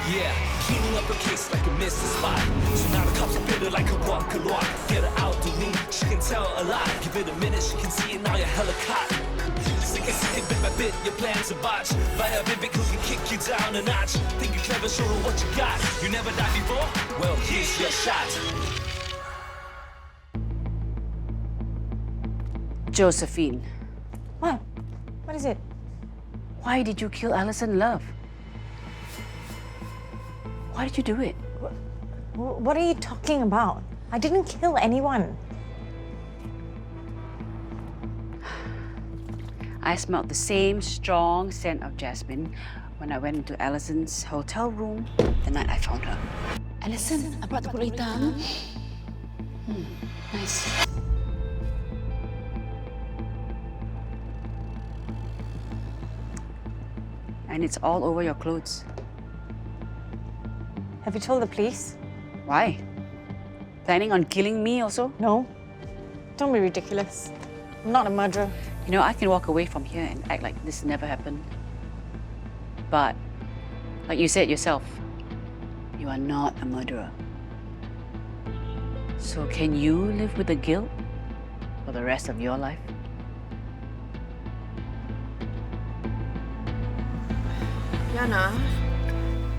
Yeah, cleaning up a case like a missed spot. So now the cops are bitter like a walk. Get her out to me, she can tell a lot. Give it a minute, she can see it, now you're hella caught. Sick and bit by bit, your plans are botched. By a vivid who can kick you down a notch. Think you're clever, show her what you got. You never died before? Well, here's your shot. Josephine, What? What is it? why did you kill Alison Love? Why did you do it? What are you talking about? I didn't kill anyone. I smelled the same strong scent of jasmine when I went into Alison's hotel room the night I found her. Alison, I brought the kulit hitam. Nice. And it's all over your clothes. Have you told the police? Why? Planning on killing me also? No. Don't be ridiculous. I'm not a murderer. You know, I can walk away from here and act like this never happened. But, like you said yourself, you are not a murderer. So can you live with the guilt for the rest of your life? Jana,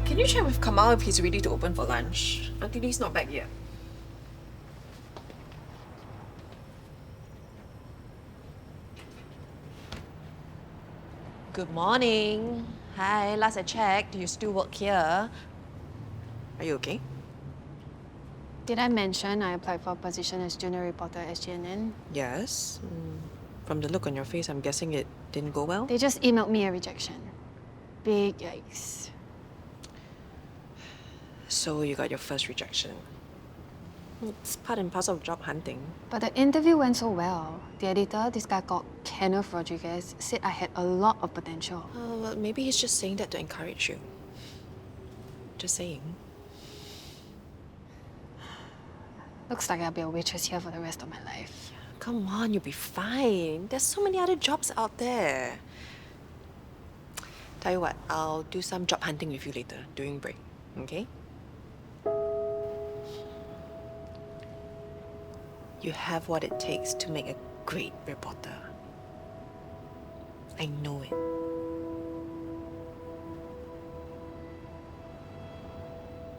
can you check with Kamal if he's ready to open for lunch? Aunty Lee's not back yet. Good morning. Hi, last I checked, you still work here. Are you okay? Did I mention I applied for a position as junior reporter at SGNN? Yes. From the look on your face, I'm guessing it didn't go well? They just emailed me a rejection. Big yikes. So you got your first rejection. It's part and parcel of job hunting. But the interview went so well. The editor, this guy called Kenneth Rodriguez, said I had a lot of potential. Well, maybe he's just saying that to encourage you. Just saying. Looks like I'll be a waitress here for the rest of my life. Come on, you'll be fine. There's so many other jobs out there. Tell you what, I'll do some job hunting with you later during break, okay? You have what it takes to make a great reporter. I know it.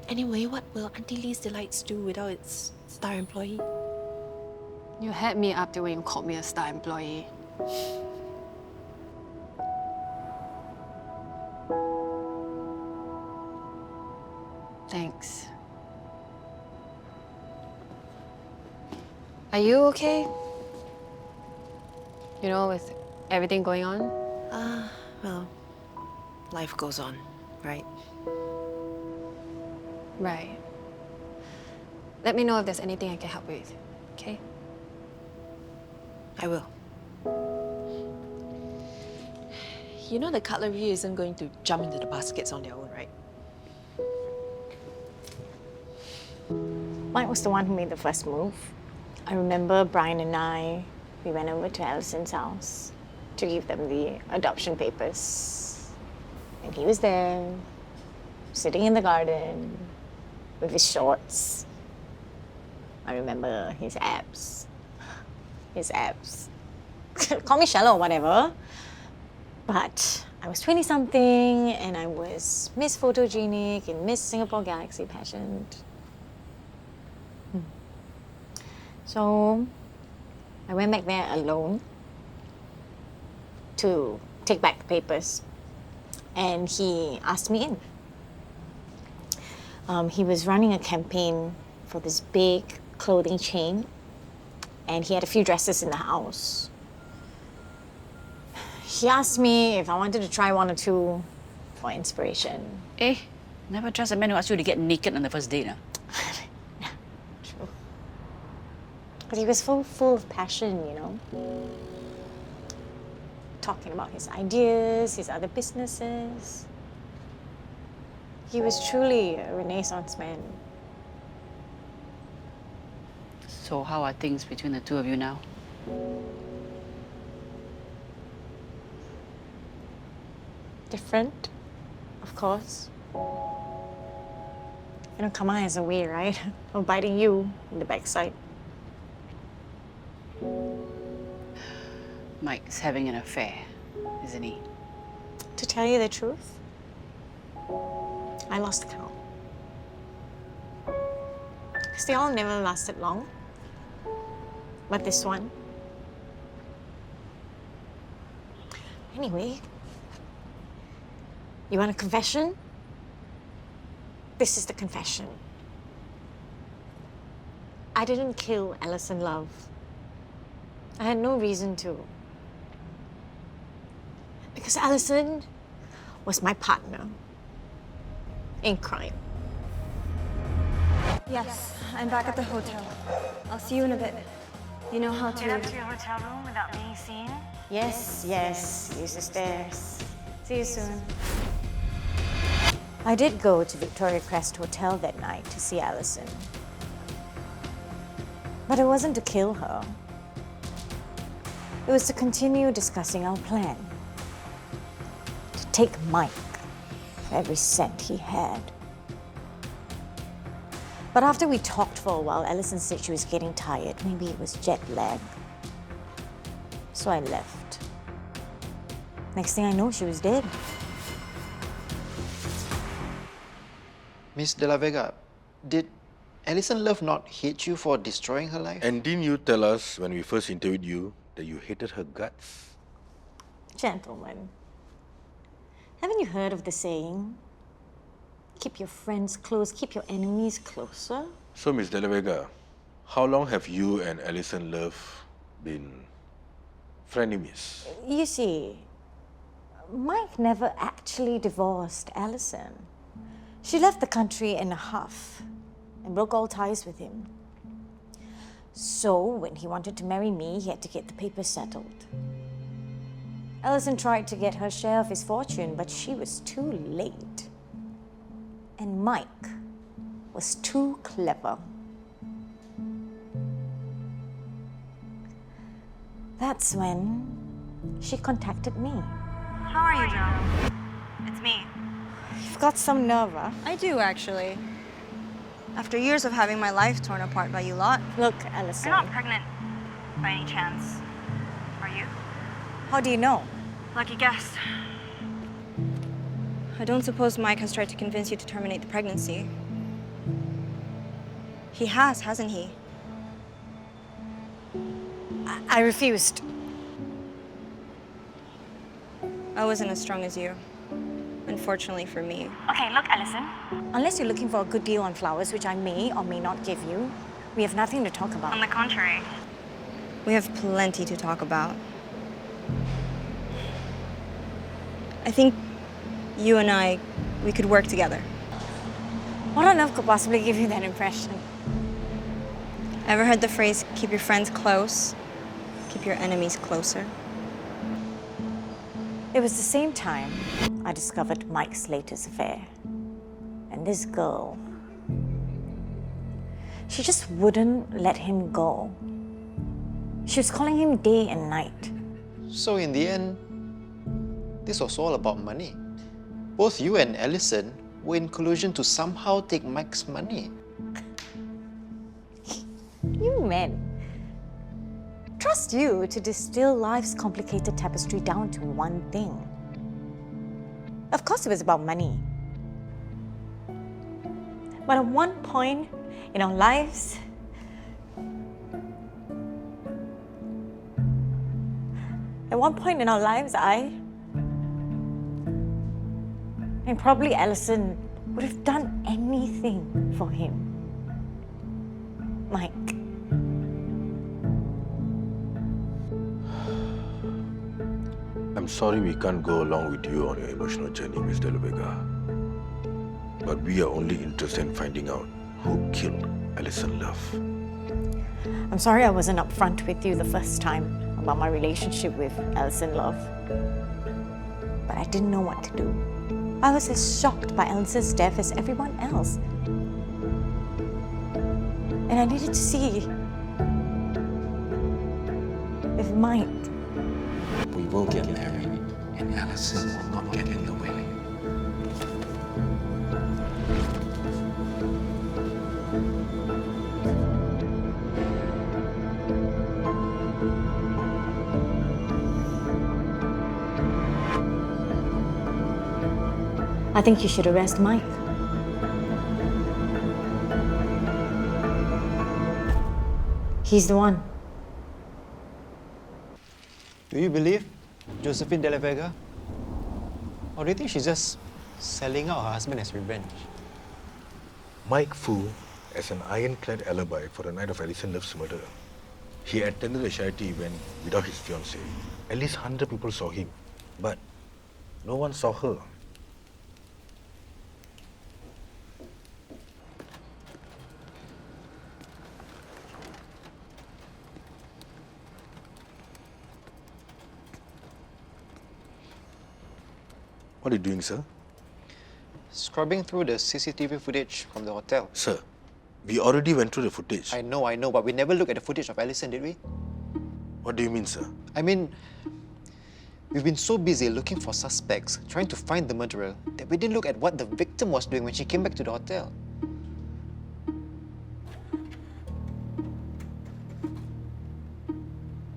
Anyway, what will Aunty Lee's Delights do without its star employee? You had me up there when you called me a star employee. Thanks. Are you okay? You know, with everything going on? Well, life goes on, right? Right. Let me know if there's anything I can help with, okay? I will. You know the cutlery isn't going to jump into the baskets on their own, right? Mike was the one who made the first move. I remember Brian and we went over to Alison's house to give them the adoption papers. And he was there, sitting in the garden, with his shorts. I remember his abs. His abs. Call me shallow or whatever. But I was 20-something and I was Miss Photogenic and Miss Singapore Galaxy pageant. So I went back there alone to take back the papers. And he asked me in. He was running a campaign for this big clothing chain, and he had a few dresses in the house. He asked me if I wanted to try one or two for inspiration. Eh, never trust a man who asks you to get naked on the first date. Yeah, true. But he was full of passion, you know. Talking about his ideas, his other businesses. He was truly a Renaissance man. So how are things between the two of you now? Different, of course. Karma has a way, right, of biting you in the backside. Mike's having an affair, isn't he? To tell you the truth, I lost count. Because they all never lasted long. But this one. Anyway, you want a confession? This is the confession. I didn't kill Alison Love. I had no reason to. Because Alison was my partner in crime. Yes, I'm back at the hotel. I'll see you in a bit. You know how to... Get up to your hotel room without being seen? Yes, yes, use the stairs. See you soon. I did go to Victoria Crest Hotel that night to see Alison. But it wasn't to kill her. It was to continue discussing our plan. To take Mike for every cent he had. But after we talked for a while, Alison said she was getting tired. Maybe it was jet lag. So I left. Next thing I know, she was dead. Miss De La Vega, did Alison Love not hate you for destroying her life? And didn't you tell us when we first interviewed you that you hated her guts? Gentlemen, haven't you heard of the saying? Keep your friends close, keep your enemies closer. So, Miss De La Vega, how long have you and Alison Love been frenemies? You see, Mike never actually divorced Alison. She left the country in a huff and broke all ties with him. So, when he wanted to marry me, he had to get the papers settled. Alison tried to get her share of his fortune, but she was too late. And Mike was too clever. That's when she contacted me. How are you, Jana? It's me. You've got some nerve, huh? I do, actually. After years of having my life torn apart by you lot. Look, Alison. You're not pregnant by any chance, are you? How do you know? Lucky guess. I don't suppose Mike has tried to convince you to terminate the pregnancy. He has, hasn't he? I refused. I wasn't as strong as you. Unfortunately for me. Okay, look, Alison. Unless you're looking for a good deal on flowers, which I may or may not give you, we have nothing to talk On about. the contrary. We have plenty to talk about. I think you and we could work together. What on earth could possibly give you that impression? Ever heard the phrase, keep your friends close, keep your enemies closer? It was the same time I discovered Mike's latest affair. And this girl, she just wouldn't let him go. She was calling him day and night. So in the end, this was all about money. Both you and Alison were in collusion to somehow take Mike's money. You men. Trust you to distill life's complicated tapestry down to one thing. Of course it was about money. But at one point in our lives, I and probably Alison would have done anything for him. Mike. I'm sorry we can't go along with you on your emotional journey, Miss De La Vega. But we are only interested in finding out who killed Alison Love. I'm sorry I wasn't upfront with you the first time about my relationship with Alison Love. But I didn't know what to do. I was as shocked by Alison's death as everyone else. And I needed to see if Mike... We will get married, and Alison will not get in the way. I think you should arrest Mike. He's the one. Do you believe Josephine De La Vega? Or do you think she's just selling out her husband as revenge? Mike Fu as an ironclad alibi for the night of Alison Love's murder. He attended a charity event without his fiancée. At least 100 people saw him, but no one saw her. What are you doing, sir? Scrubbing through the CCTV footage from the hotel. Sir, we already went through the footage. I know, but we never looked at the footage of Alison, did we? What do you mean, sir? I mean, we've been so busy looking for suspects, trying to find the murderer, that we didn't look at what the victim was doing when she came back to the hotel.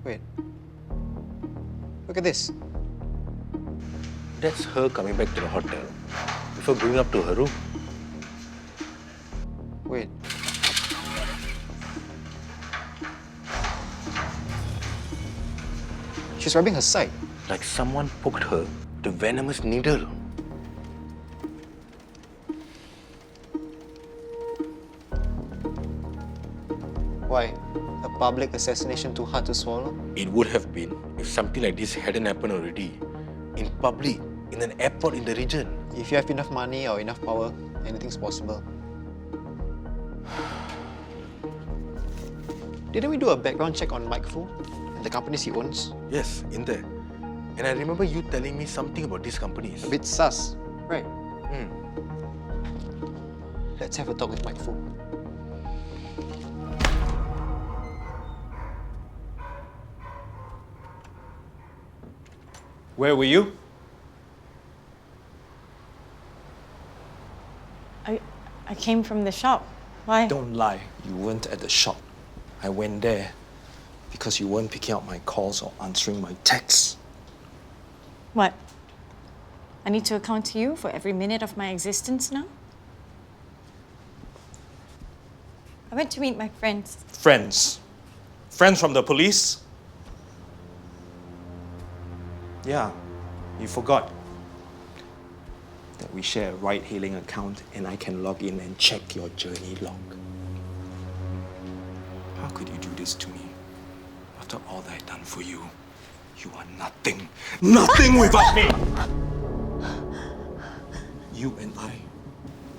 Wait. Look at this. That's her coming back to the hotel before going up to her room. Wait. She's rubbing her side. Like someone poked her with a venomous needle. Why? A public assassination too hard to swallow? It would have been if something like this hadn't happened already. In public, in an airport in the region. If you have enough money or enough power, anything's possible. Didn't we do a background check on Mike Fu and the companies he owns? Yes, in there. And I remember you telling me something about these companies. A bit sus, right? Hmm. Let's have a talk with Mike Fu. Where were you? I came from the shop. Why? Don't lie. You weren't at the shop. I went there because you weren't picking up my calls or answering my texts. What? I need to account to you for every minute of my existence now? I went to meet my friends. Friends. Friends from the police? Yeah, you forgot that we share a ride-hailing account and I can log in and check your journey log. How could you do this to me? After all that I've done for you, you are nothing. Nothing without me! You and I,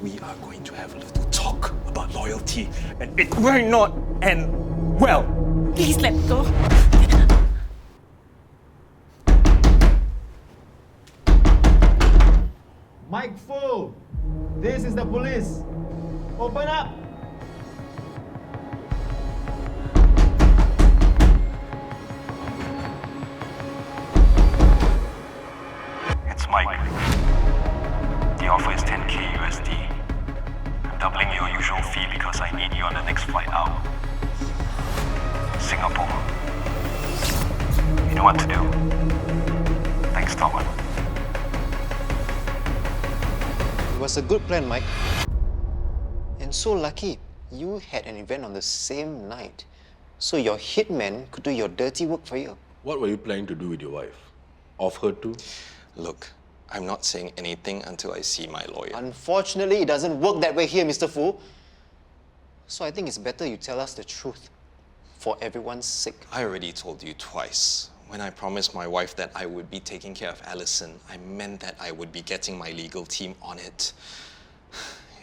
we are going to have a little talk about loyalty, and it might not end well. Please let go. Mike Fu! This is the police! Open up! It's Mike. The offer is 10K USD. I'm doubling your usual fee because I need you on the next flight out. Singapore. You know what to do. Thanks, Thomas. It was a good plan, Mike. And so lucky, you had an event on the same night. So your hitman could do your dirty work for you. What were you planning to do with your wife? Off her too? Look, I'm not saying anything until I see my lawyer. Unfortunately, it doesn't work that way here, Mr. Fu. So I think it's better you tell us the truth. For everyone's sake. I already told you twice. When I promised my wife that I would be taking care of Alison, I meant that I would be getting my legal team on it.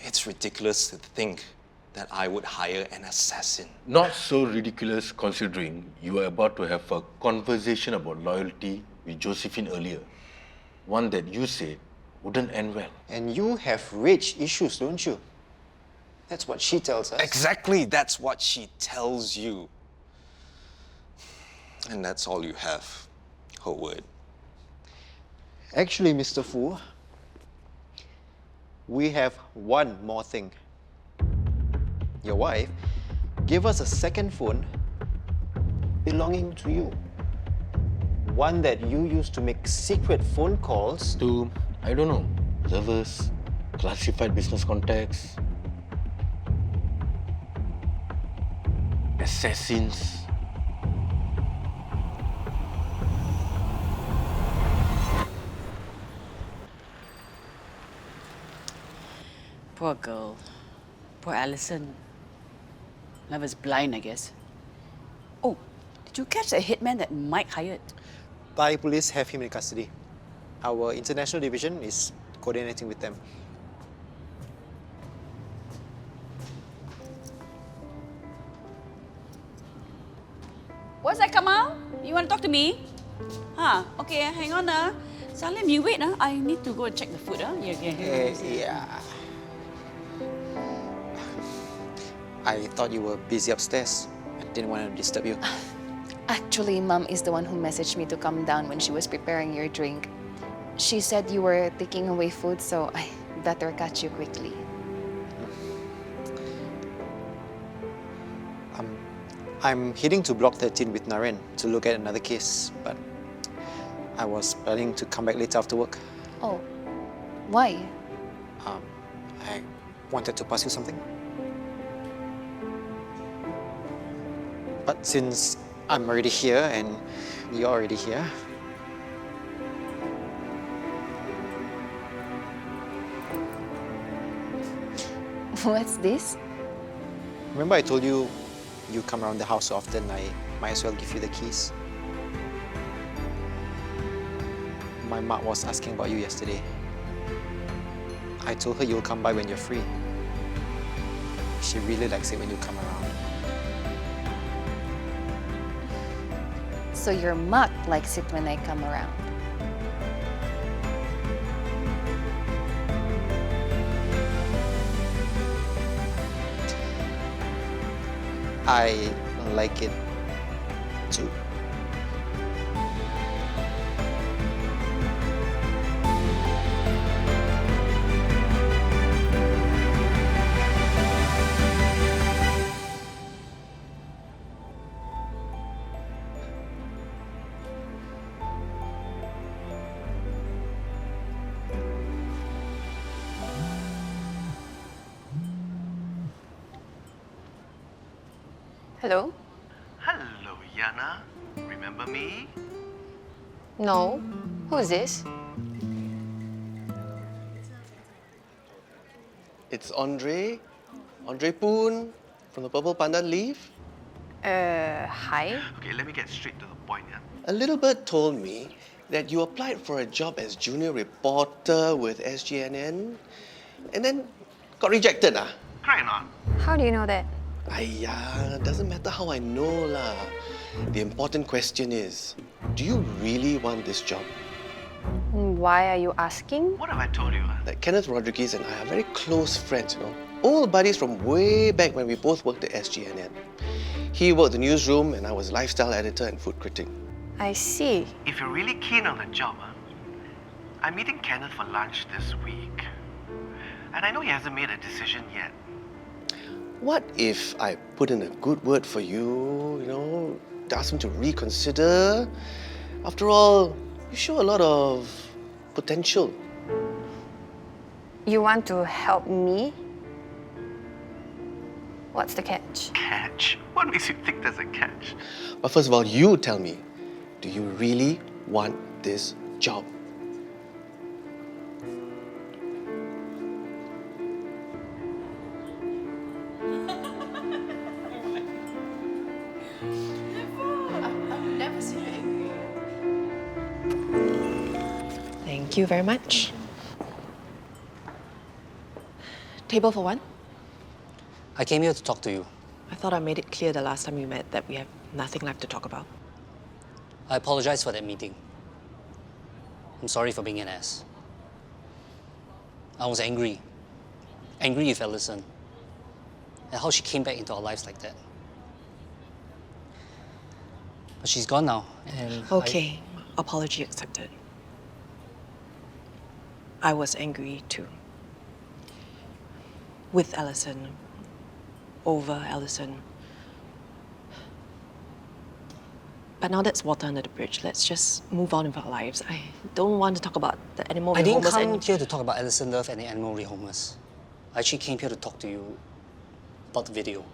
It's ridiculous to think that I would hire an assassin. Not so ridiculous considering you were about to have a conversation about loyalty with Josephine earlier. One that you said wouldn't end well. And you have rage issues, don't you? That's what she tells us. Exactly, that's what she tells you. And that's all you have, her word. Actually, Mr. Fu, we have one more thing. Your wife gave us a second phone belonging to you. One that you used to make secret phone calls To, I don't know, observers, classified business contacts, assassins. Poor girl. Poor Alison. Love is blind, I guess. Oh, did you catch the hitman that Mike hired? Thai police have him in custody. Our international division is coordinating with them. What's that, Kamal? You want to talk to me? Okay, hang on. Salim, you wait. I need to go and check the food. Yeah. I thought you were busy upstairs. I didn't want to disturb you. Actually, Mom is the one who messaged me to come down when she was preparing your drink. She said you were taking away food, so I better catch you quickly. I'm heading to Block 13 with Naren to look at another case, but I was planning to come back later after work. Oh, why? I wanted to pass you something. But since I'm already here and you're already here, What's this? remember I told you you come around the house so often, I might as well give you the keys. My mom was asking about you yesterday. I told her you'll come by when you're free. She really likes it when you come around. So your mat likes it when I come around. I like it too. Hello? Hello, Jana. Remember me? No. Who's this? It's Andre. Andre Poon from the Purple Panda Leaf. Hi? Okay, let me get straight to the point, yeah? A little bird told me that you applied for a job as junior reporter with SGNN and then got rejected, ah? Correct or not? How do you know that? Aiya, doesn't matter how I know lah. The important question is, do you really want this job? Why are you asking? What have I told you? That Kenneth Rodriguez and I are very close friends, you know. Old buddies from way back when we both worked at SGNN. He worked the newsroom and I was lifestyle editor and food critic. I see. If you're really keen on the job, I'm meeting Kenneth for lunch this week. And I know he hasn't made a decision yet. What if I put in a good word for you, ask him to reconsider? After all, you show a lot of potential. You want to help me? What's the catch? Catch? What makes you think there's a catch? But first of all, you tell me, do you really want this job? Thank you very much. Table for one? I came here to talk to you. I thought I made it clear the last time we met that we have nothing left to talk about. I apologize for that meeting. I'm sorry for being an ass. I was angry. Angry with Alison. And how she came back into our lives like that. But she's gone now, and Okay, apology accepted. I was angry too. With Alison. Over Alison. But now that's water under the bridge. Let's just move on with our lives. I don't want to talk about the animal I didn't rehomers come here to talk about Alison Love and the animal rehomers. I actually came here to talk to you about the video.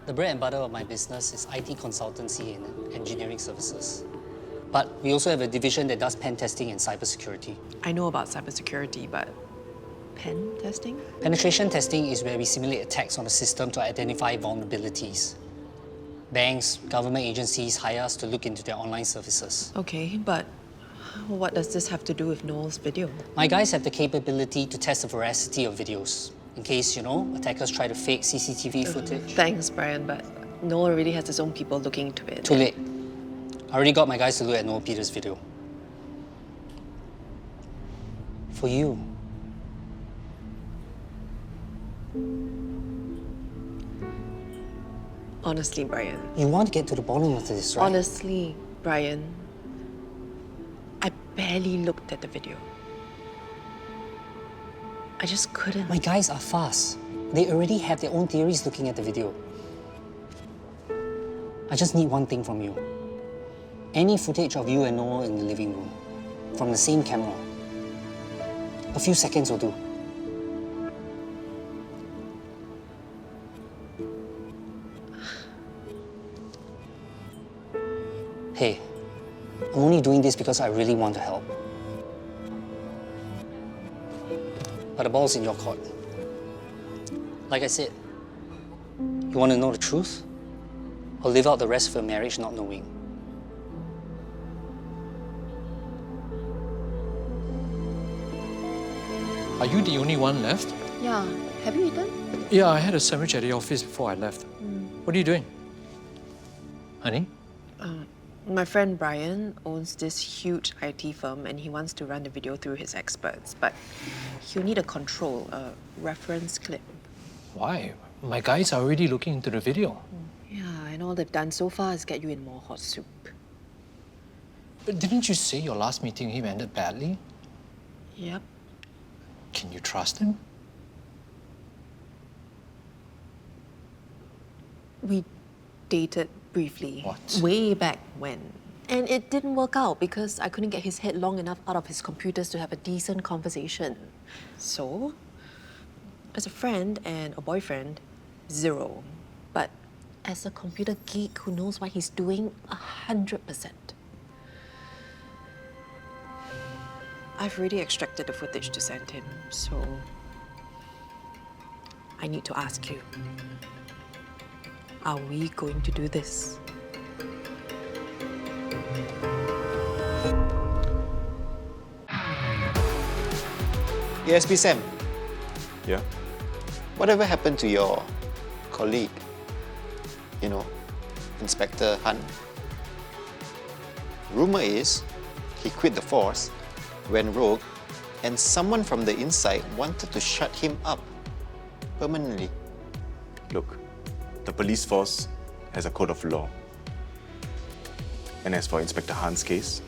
The bread and butter of my business is IT consultancy and engineering services. But we also have a division that does pen testing and cybersecurity. I know about cybersecurity, but pen testing? Penetration testing is where we simulate attacks on the system to identify vulnerabilities. Banks, government agencies hire us to look into their online services. Okay, but what does this have to do with Noel's video? My guys have the capability to test the veracity of videos, in case, attackers try to fake CCTV footage. Thanks, Brian, but Noel already has his own people looking into it. Too late. I already got my guys to look at Noel Peters' video. For you. Honestly, Brian. You want to get to the bottom of this, right? Honestly, Brian, I barely looked at the video. I just couldn't. My guys are fast. They already have their own theories looking at the video. I just need one thing from you. Any footage of you and Noel in the living room, from the same camera. A few seconds will do. Hey, I'm only doing this because I really want to help. But the ball's in your court. Like I said, you want to know the truth? Or live out the rest of your marriage not knowing? Are you the only one left? Yeah. Have you eaten? Yeah, I had a sandwich at the office before I left. What are you doing? Honey? My friend Brian owns this huge IT firm and he wants to run the video through his experts, but he'll need a control, a reference clip. Why? My guys are already looking into the video. Yeah, and all they've done so far is get you in more hot soup. But didn't you say your last meeting with him ended badly? Yep. Can you trust him? We dated briefly. What? Way back when. And it didn't work out because I couldn't get his head long enough out of his computers to have a decent conversation. So, as a friend and a boyfriend, 0. But as a computer geek who knows what he's doing, 100%. I've already extracted the footage to send him, so I need to ask you. Are we going to do this? ASP Sam, Yeah? whatever happened to your colleague? Inspector Hunt. Rumor is he quit the force, went rogue, and someone from the inside wanted to shut him up permanently. Look, the police force has a code of law. And as for Inspector Han's case,